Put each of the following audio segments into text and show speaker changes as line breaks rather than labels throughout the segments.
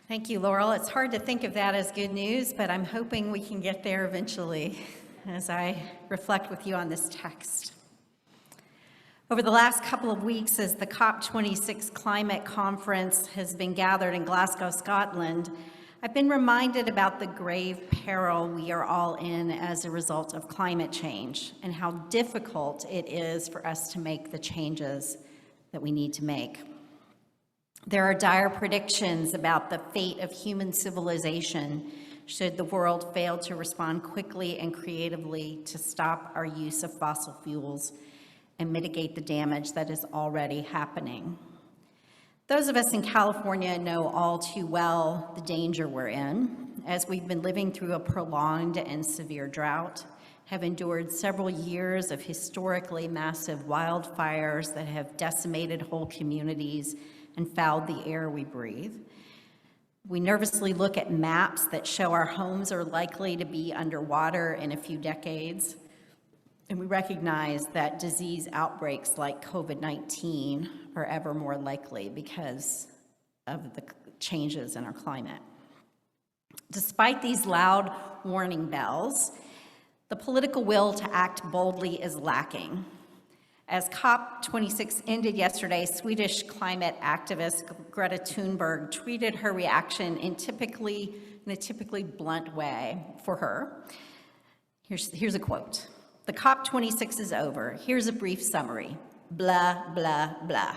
Thank you, Laurel. It's hard to think of that as good news, but I'm hoping we can get there eventually as I reflect with you on this text. Over the last couple of weeks, as the COP26 climate conference has been gathered in Glasgow, Scotland, I've been reminded about the grave peril we are all in as a result of climate change and how difficult it is for us to make the changes that we need to make. There are dire predictions about the fate of human civilization should the world fail to respond quickly and creatively to stop our use of fossil fuels and mitigate the damage that is already happening. Those of us in California know all too well the danger we're in, as we've been living through a prolonged and severe drought, have endured several years of historically massive wildfires that have decimated whole communities and fouled the air we breathe. We nervously look at maps that show our homes are likely to be underwater in a few decades, and we recognize that disease outbreaks like COVID-19 are ever more likely because of the changes in our climate. Despite these loud warning bells, the political will to act boldly is lacking. As COP26 ended yesterday, Swedish climate activist Greta Thunberg tweeted her reaction in a typically blunt way for her. Here's a quote. "The COP26 is over. Here's a brief summary. Blah, blah, blah.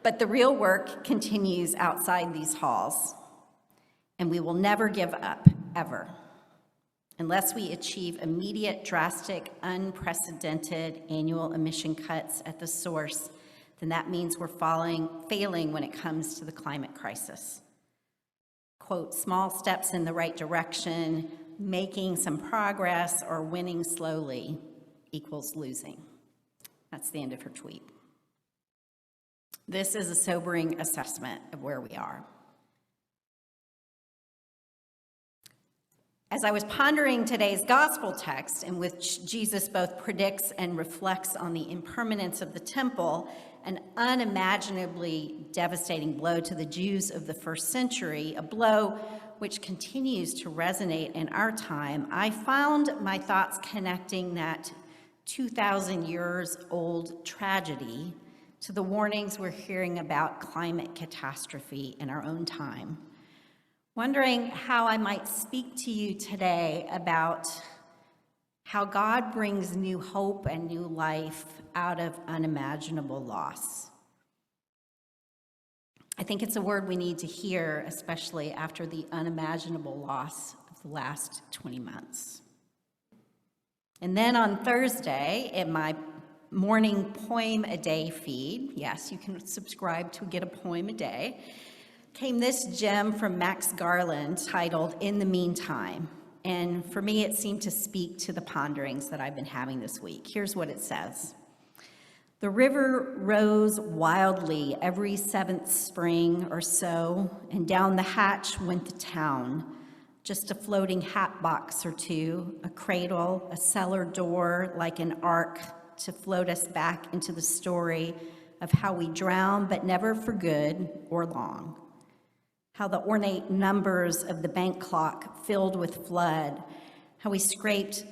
But the real work continues outside these halls, and we will never give up, ever. Unless we achieve immediate, drastic, unprecedented annual emission cuts at the source, then that means we're failing when it comes to the climate crisis." Quote, "Small steps in the right direction, making some progress, or winning slowly equals losing." That's the end of her tweet. This is a sobering assessment of where we are. As I was pondering today's gospel text, in which Jesus both predicts and reflects on the impermanence of the temple, an unimaginably devastating blow to the Jews of the first century, a blow which continues to resonate in our time, I found my thoughts connecting that 2,000 years old tragedy to the warnings we're hearing about climate catastrophe in our own time. Wondering how I might speak to you today about how God brings new hope and new life out of unimaginable loss. I think it's a word we need to hear, especially after the unimaginable loss of the last 20 months. And then on Thursday, in my morning poem a day feed, yes, you can subscribe to get a poem a day, came this gem from Max Garland titled "In the Meantime." And for me, it seemed to speak to the ponderings that I've been having this week. Here's what it says. "The river rose wildly every 7th spring or so, and down the hatch went the town. Just a floating hat box or two, a cradle, a cellar door like an ark to float us back into the story of how we drown, but never for good or long. How the ornate numbers of the bank clock filled with flood, how we scraped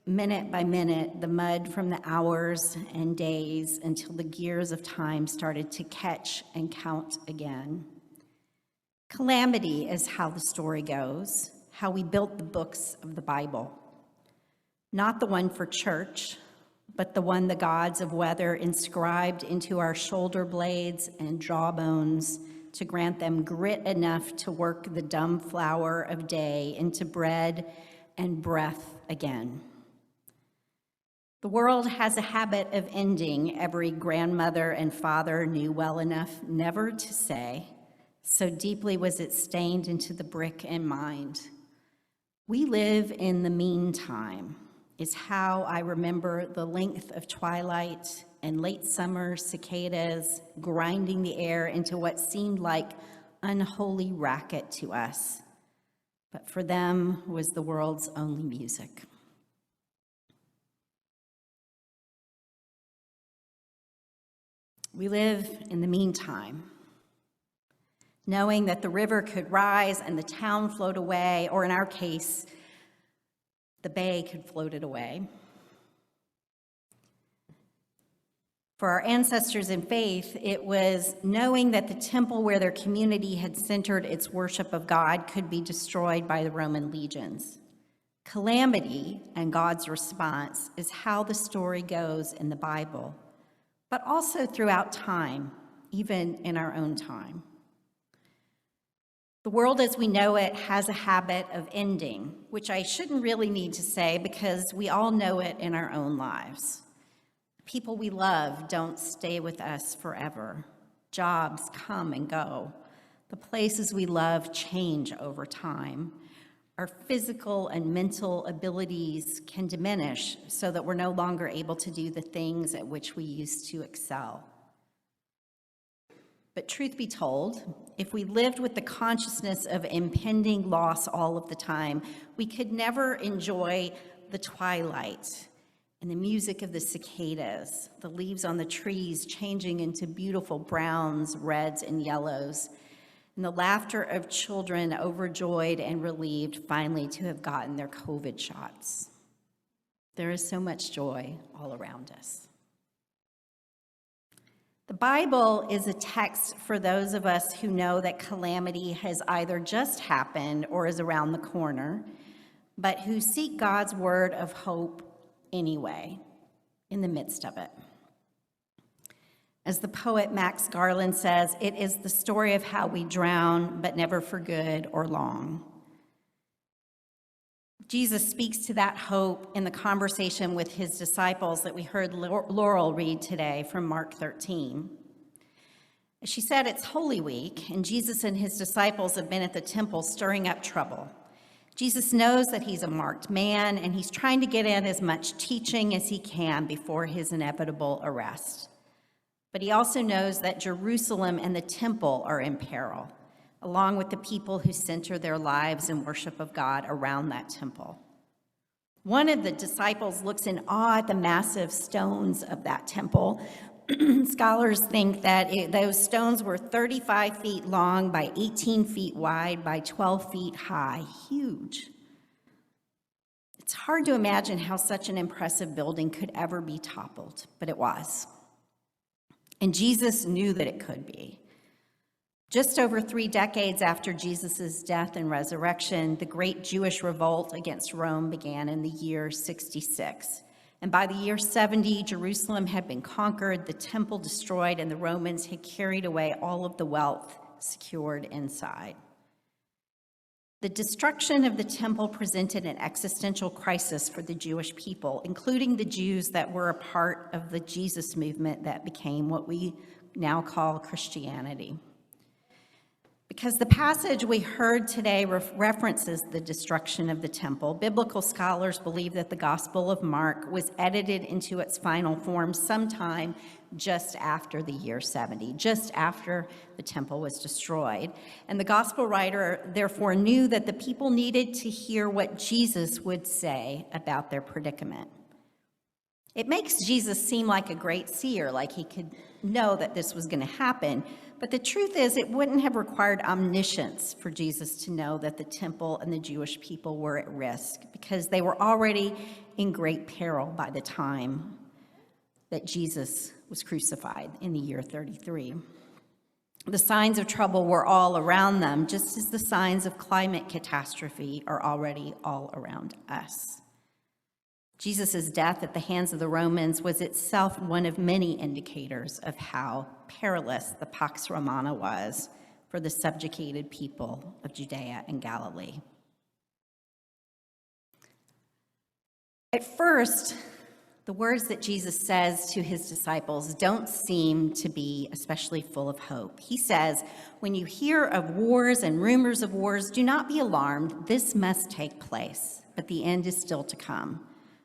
minute by minute the mud from the hours and days until the gears of time started to catch and count again. Calamity is how the story goes, how we built the books of the Bible. Not the one for church, but the one the gods of weather inscribed into our shoulder blades and jawbones to grant them grit enough to work the dumb flower of day into bread and breath again. The world has a habit of ending, every grandmother and father knew well enough never to say, so deeply was it stained into the brick and mind. We live in the meantime, is how I remember the length of twilight and late summer cicadas grinding the air into what seemed like unholy racket to us, but for them was the world's only music. We live in the meantime. knowing that the river could rise and the town float away, or in our case, the bay could float it away. For our ancestors in faith, it was knowing that the temple where their community had centered its worship of God could be destroyed by the Roman legions. Calamity and God's response is how the story goes in the Bible, but also throughout time, even in our own time. The world as we know it has a habit of ending, which I shouldn't really need to say because we all know it in our own lives. People we love don't stay with us forever. Jobs come and go. The places we love change over time. Our physical and mental abilities can diminish so that we're no longer able to do the things at which we used to excel. But truth be told, if we lived with the consciousness of impending loss all of the time, we could never enjoy the twilight and the music of the cicadas, the leaves on the trees changing into beautiful browns, reds, and yellows, and the laughter of children overjoyed and relieved finally to have gotten their COVID shots. There is so much joy all around us. The Bible is a text for those of us who know that calamity has either just happened or is around the corner, but who seek God's word of hope anyway, in the midst of it. As the poet Max Garland says, it is the story of how we drown, but never for good or long. Jesus speaks to that hope in the conversation with his disciples that we heard Laurel read today from Mark 13. She said it's Holy Week, and Jesus and his disciples have been at the temple stirring up trouble. Jesus knows that he's a marked man, and he's trying to get in as much teaching as he can before his inevitable arrest. But he also knows that Jerusalem and the temple are in peril, along with the people who center their lives in worship of God around that temple. One of the disciples looks in awe at the massive stones of that temple. Scholars think that those stones were 35 feet long by 18 feet wide by 12 feet high, huge. It's hard to imagine how such an impressive building could ever be toppled, but it was. And Jesus knew that it could be. Just over 3 decades after Jesus' death and resurrection, the great Jewish revolt against Rome began in the year 66. And by the year 70, Jerusalem had been conquered, the temple destroyed, and the Romans had carried away all of the wealth secured inside. The destruction of the temple presented an existential crisis for the Jewish people, including the Jews that were a part of the Jesus movement that became what we now call Christianity. Because the passage we heard today references the destruction of the temple, biblical scholars believe that the Gospel of Mark was edited into its final form sometime just after the year 70, just after the temple was destroyed. And the gospel writer therefore knew that the people needed to hear what Jesus would say about their predicament. It makes Jesus seem like a great seer, like he could know that this was going to happen. But the truth is, it wouldn't have required omniscience for Jesus to know that the temple and the Jewish people were at risk, because they were already in great peril by the time that Jesus was crucified in the year 33. The signs of trouble were all around them, just as the signs of climate catastrophe are already all around us. Jesus' death at the hands of the Romans was itself one of many indicators of how perilous the Pax Romana was for the subjugated people of Judea and Galilee. At first, the words that Jesus says to his disciples don't seem to be especially full of hope. He says, "When you hear of wars and rumors of wars, do not be alarmed. This must take place, but the end is still to come.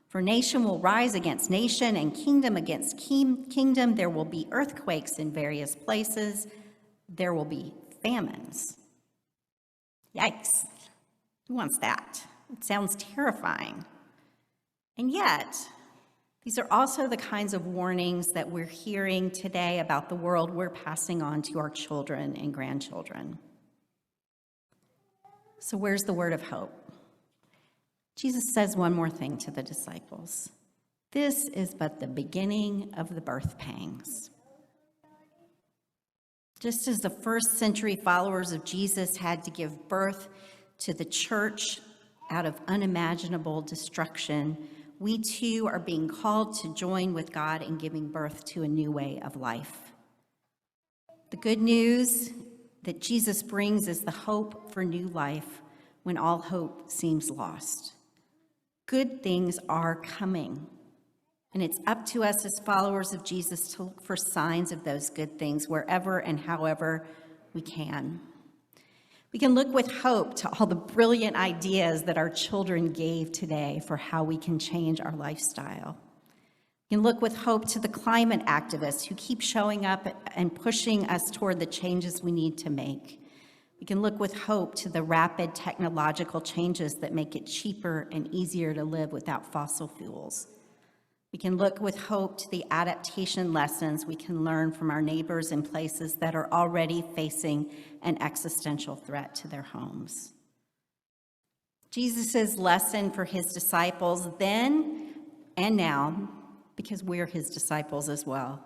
For nation will rise against nation and kingdom against kingdom. There will be earthquakes in various places. There will be famines." Yikes. Who wants that? It sounds terrifying. And yet, these are also the kinds of warnings that we're hearing today about the world we're passing on to our children and grandchildren. So where's the word of hope? Jesus says one more thing to the disciples. This is but the beginning of the birth pangs. Just as the first century followers of Jesus had to give birth to the church out of unimaginable destruction, we too are being called to join with God in giving birth to a new way of life. The good news that Jesus brings is the hope for new life when all hope seems lost. Good things are coming, and it's up to us as followers of Jesus to look for signs of those good things wherever and however we can. We can look with hope to all the brilliant ideas that our children gave today for how we can change our lifestyle. We can look with hope to the climate activists who keep showing up and pushing us toward the changes we need to make. We can look with hope to the rapid technological changes that make it cheaper and easier to live without fossil fuels. We can look with hope to the adaptation lessons we can learn from our neighbors in places that are already facing an existential threat to their homes. Jesus' lesson for his disciples then and now, because we're his disciples as well,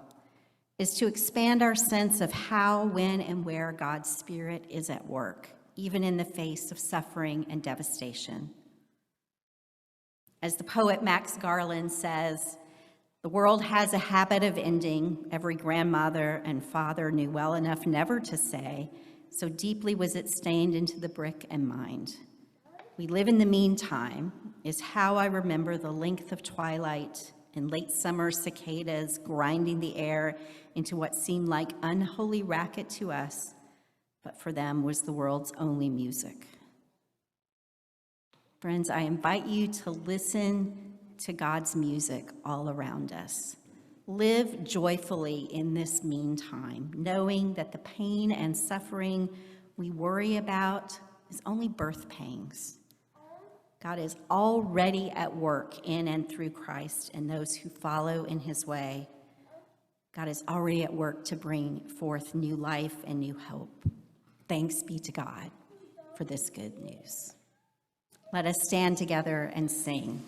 is to expand our sense of how, when, and where God's Spirit is at work, even in the face of suffering and devastation. As the poet Max Garland says, the world has a habit of ending. Every grandmother and father knew well enough never to say, so deeply was it stained into the brick and mind. We live in the meantime is how I remember the length of twilight and late summer cicadas grinding the air into what seemed like unholy racket to us, but for them was the world's only music. Friends, I invite you to listen to God's music all around us. Live joyfully in this meantime, knowing that the pain and suffering we worry about is only birth pangs. God is already at work in and through Christ and those who follow in his way. God is already at work to bring forth new life and new hope. Thanks be to God for this good news. Let us stand together and sing.